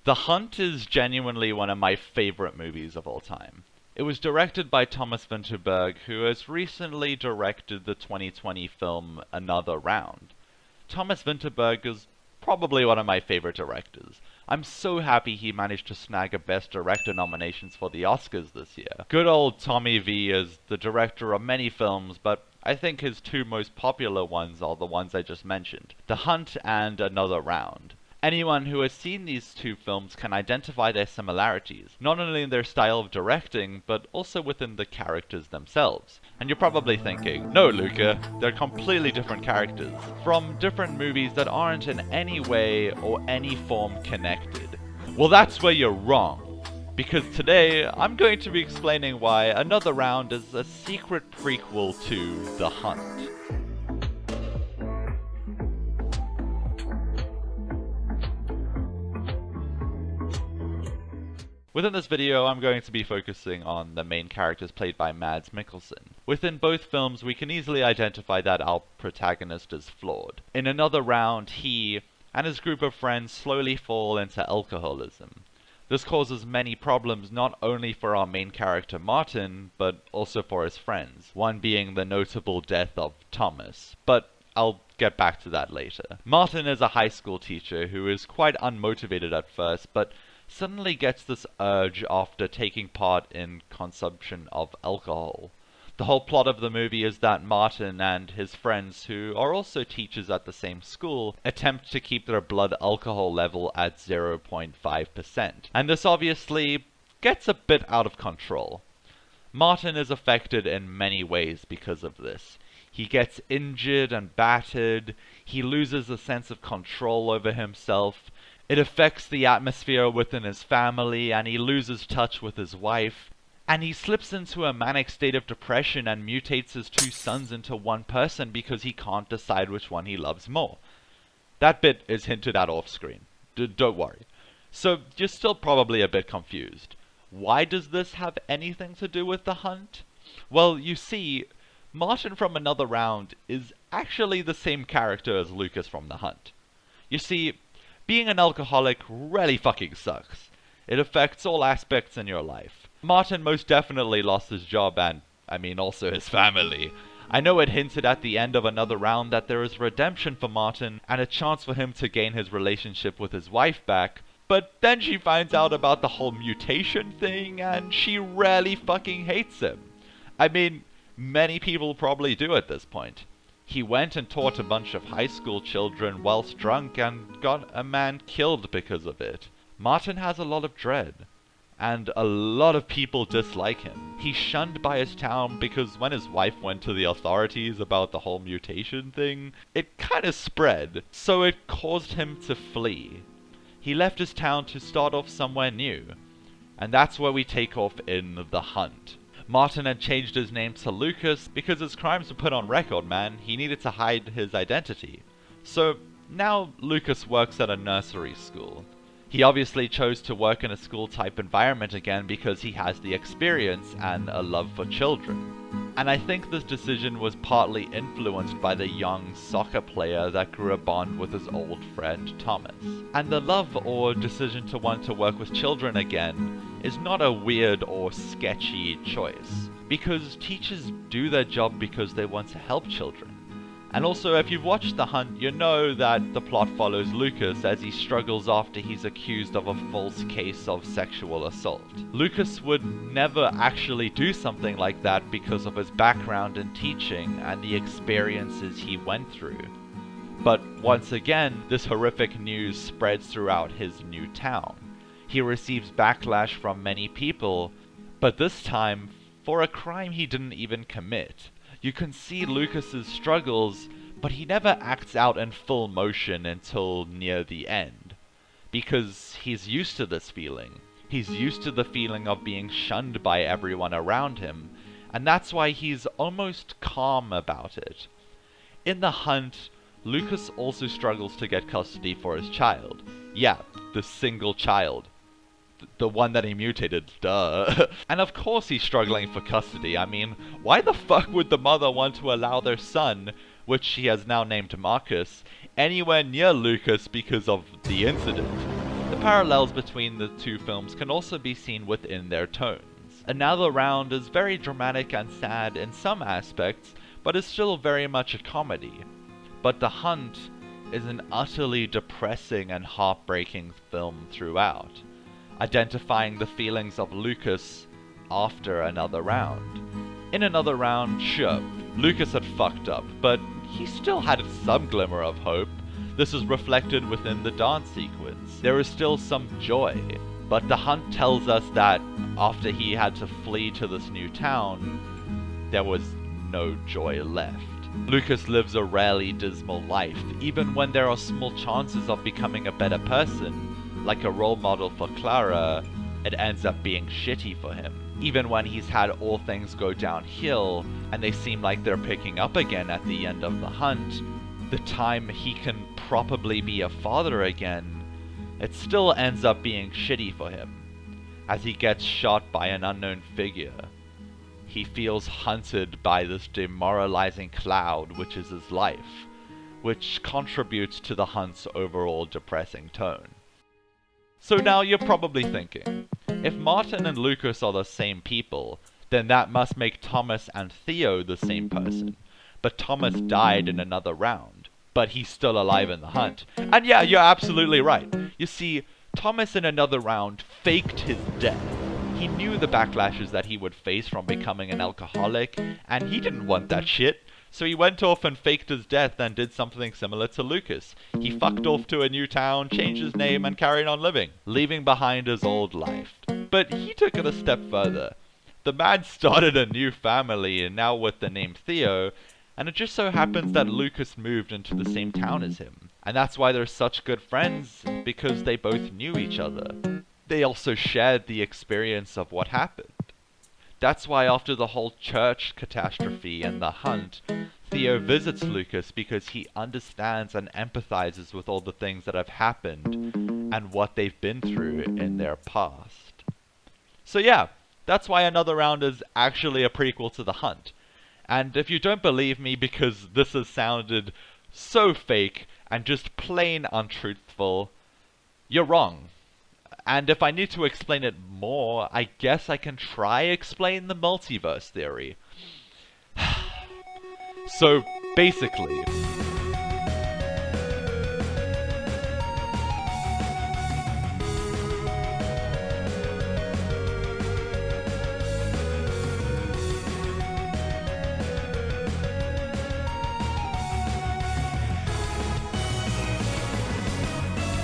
The Hunt is genuinely one of my favorite movies of all time. It was directed by Thomas Vinterberg, who has recently directed the 2020 film Another Round. Thomas Vinterberg is probably one of my favorite directors. I'm so happy he managed to snag a Best Director nominations for the Oscars this year. Good old Tommy V is the director of many films, but I think his two most popular ones are the ones I just mentioned, The Hunt and Another Round. Anyone who has seen these two films can identify their similarities, not only in their style of directing, but also within the characters themselves. And you're probably thinking, no Luca, they're completely different characters, from different movies that aren't in any way or any form connected. Well, that's where you're wrong, because today I'm going to be explaining why Another Round is a secret prequel to The Hunt. Within this video, I'm going to be focusing on the main characters played by Mads Mikkelsen. Within both films, we can easily identify that our protagonist is flawed. In Another Round, he and his group of friends slowly fall into alcoholism. This causes many problems not only for our main character Martin, but also for his friends, one being the notable death of Thomas. But I'll get back to that later. Martin is a high school teacher who is quite unmotivated at first, but suddenly gets this urge after taking part in consumption of alcohol. The whole plot of the movie is that Martin and his friends, who are also teachers at the same school, attempt to keep their blood alcohol level at 0.5%. And this obviously gets a bit out of control. Martin is affected in many ways because of this. He gets injured and battered, he loses a sense of control over himself, it affects the atmosphere within his family, and he loses touch with his wife. And he slips into a manic state of depression and mutates his two sons into one person because he can't decide which one he loves more. That bit is hinted at off screen. Don't worry. So you're still probably a bit confused. Why does this have anything to do with The Hunt? Well, you see, Martin from Another Round is actually the same character as Lucas from The Hunt. You see, being an alcoholic really fucking sucks. It affects all aspects in your life. Martin most definitely lost his job and, also his family. I know it hinted at the end of Another Round that there is redemption for Martin and a chance for him to gain his relationship with his wife back, but then she finds out about the whole mutation thing and she really fucking hates him. Many people probably do at this point. He went and taught a bunch of high school children whilst drunk and got a man killed because of it. Martin has a lot of dread, and a lot of people dislike him. He's shunned by his town because when his wife went to the authorities about the whole mutation thing, it kinda spread, so it caused him to flee. He left his town to start off somewhere new, and that's where we take off in The Hunt. Martin had changed his name to Lucas because his crimes were put on record, man. He needed to hide his identity. So now Lucas works at a nursery school. He obviously chose to work in a school-type environment again because he has the experience and a love for children. And I think this decision was partly influenced by the young soccer player that grew a bond with his old friend Thomas. And the love or decision to want to work with children again is not a weird or sketchy choice, because teachers do their job because they want to help children. And also, if you've watched The Hunt, you know that the plot follows Lucas as he struggles after he's accused of a false case of sexual assault. Lucas would never actually do something like that because of his background in teaching and the experiences he went through. But once again, this horrific news spreads throughout his new town. He receives backlash from many people, but this time for a crime he didn't even commit. You can see Lucas's struggles, but he never acts out in full motion until near the end. Because he's used to this feeling. He's used to the feeling of being shunned by everyone around him, and that's why he's almost calm about it. In The Hunt, Lucas also struggles to get custody for his child. Yeah, the single child. The one that he mutated, duh. And of course he's struggling for custody. Why the fuck would the mother want to allow their son, which she has now named Marcus, anywhere near Lucas because of the incident? parallels between the two films can also be seen within their tones. Another Round is very dramatic and sad in some aspects, but is still very much a comedy. But The Hunt is an utterly depressing and heartbreaking film throughout, identifying the feelings of Lucas after Another Round. In Another Round, sure, Lucas had fucked up, but he still had some glimmer of hope. This is reflected within the dance sequence. There is still some joy, but The Hunt tells us that after he had to flee to this new town, there was no joy left. Lucas lives a rarely dismal life, even when there are small chances of becoming a better person, like a role model for Clara, it ends up being shitty for him. Even when he's had all things go downhill, and they seem like they're picking up again at the end of The Hunt, the time he can probably be a father again, it still ends up being shitty for him, as he gets shot by an unknown figure. He feels hunted by this demoralizing cloud which is his life, which contributes to The Hunt's overall depressing tone. So now you're probably thinking, if Martin and Lucas are the same people, then that must make Thomas and Theo the same person. But Thomas died in Another Round, but he's still alive in The Hunt. And yeah, you're absolutely right. You see, Thomas in Another Round faked his death. He knew the backlashes that he would face from becoming an alcoholic, and he didn't want that shit. So he went off and faked his death and did something similar to Lucas. He fucked off to a new town, changed his name, and carried on living, leaving behind his old life. But he took it a step further. The man started a new family, and now with the name Theo, and it just so happens that Lucas moved into the same town as him. And that's why they're such good friends, because they both knew each other. They also shared the experience of what happened. That's why after the whole church catastrophe and The Hunt, Theo visits Lucas because he understands and empathizes with all the things that have happened and what they've been through in their past. So yeah, that's why Another Round is actually a prequel to The Hunt. And if you don't believe me because this has sounded so fake and just plain untruthful, you're wrong. And if I need to explain it more, I guess I can try explain the multiverse theory. So, basically,